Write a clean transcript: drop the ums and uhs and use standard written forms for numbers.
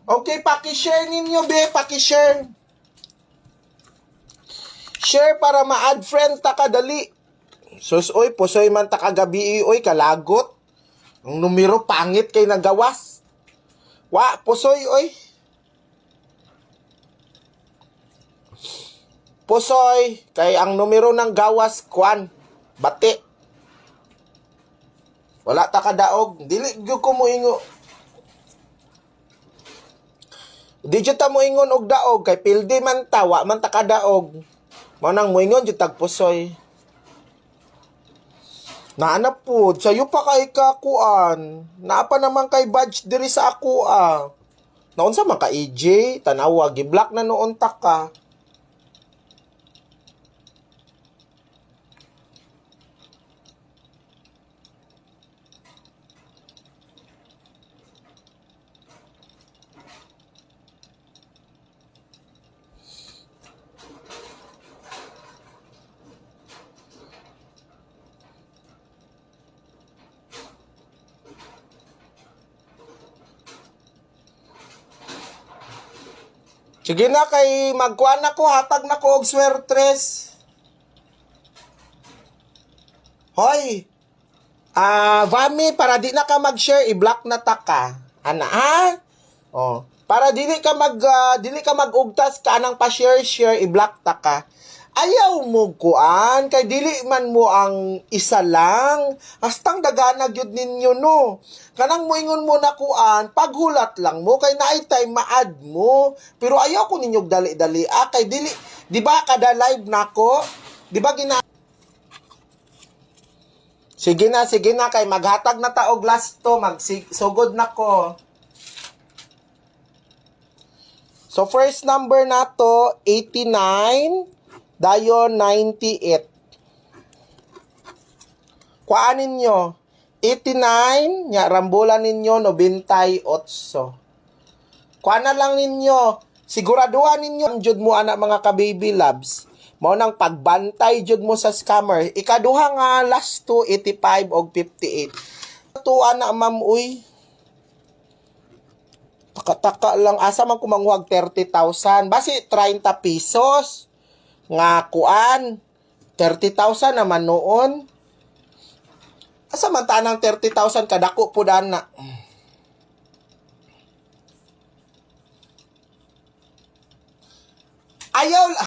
Okay, paki-share ninyo, be. Paki-share. Share para ma-add friend ta kadali. Sus, oy, pusoy man ta kagabi, oy, kalagot. Ang numero, pangit kay nagawas. Wa, pusoy, oy. Pusoy, kay ang numero ng gawas, kwan, bati. Wala ta kadaog. Dili gyud ko moingo. Di jud ta moingon og daog kay pildi man ta, wa man ta kadaog. Mao nang moingon jud tag pusoy. Naanap po, sayo pa kay kakuan. Naapa naman kay badge diri sa ako Naon sa man ka EJ, tanawa gi-block na noon ta ka. Sige na kay magkuan ako, hatag na ko og swertres. Hoy. Vami, para di na ka mag-share, i-block na ta ka. Ana, ha? Oh, para dili ka mag-ugtas ka nang pa-share, i-block ta ka. Ayaw mo kuan kay dili man mo ang isa lang. Hastang dagana gyud ninyo no. Kanang moingon mo na kuan, paghulat lang mo kay naay time ma-add mo. Pero ayaw ko ninyo dali-dali kay dili, di ba kada live nako? Di ba Sige na kay maghatag na ta og last to, magsugod na ko. So first number na to 89 dayon 98. Kuan ninyo 89 nya rambulan ninyo 98. Kuan na lang ninyo, siguraduhan ninyo jud mo ana mga ka-baby loves. Mao nang pagbantay jud mo sa scammer. Ikaduha nga last to 85 og 58. Tuwa na ma'am uy. Taka lang asa man kumanguhag 30,000 basi 30 pesos. Nga kuan 30,000 naman noon. Asa man tanang 30,000 kadako po dana. Ayaw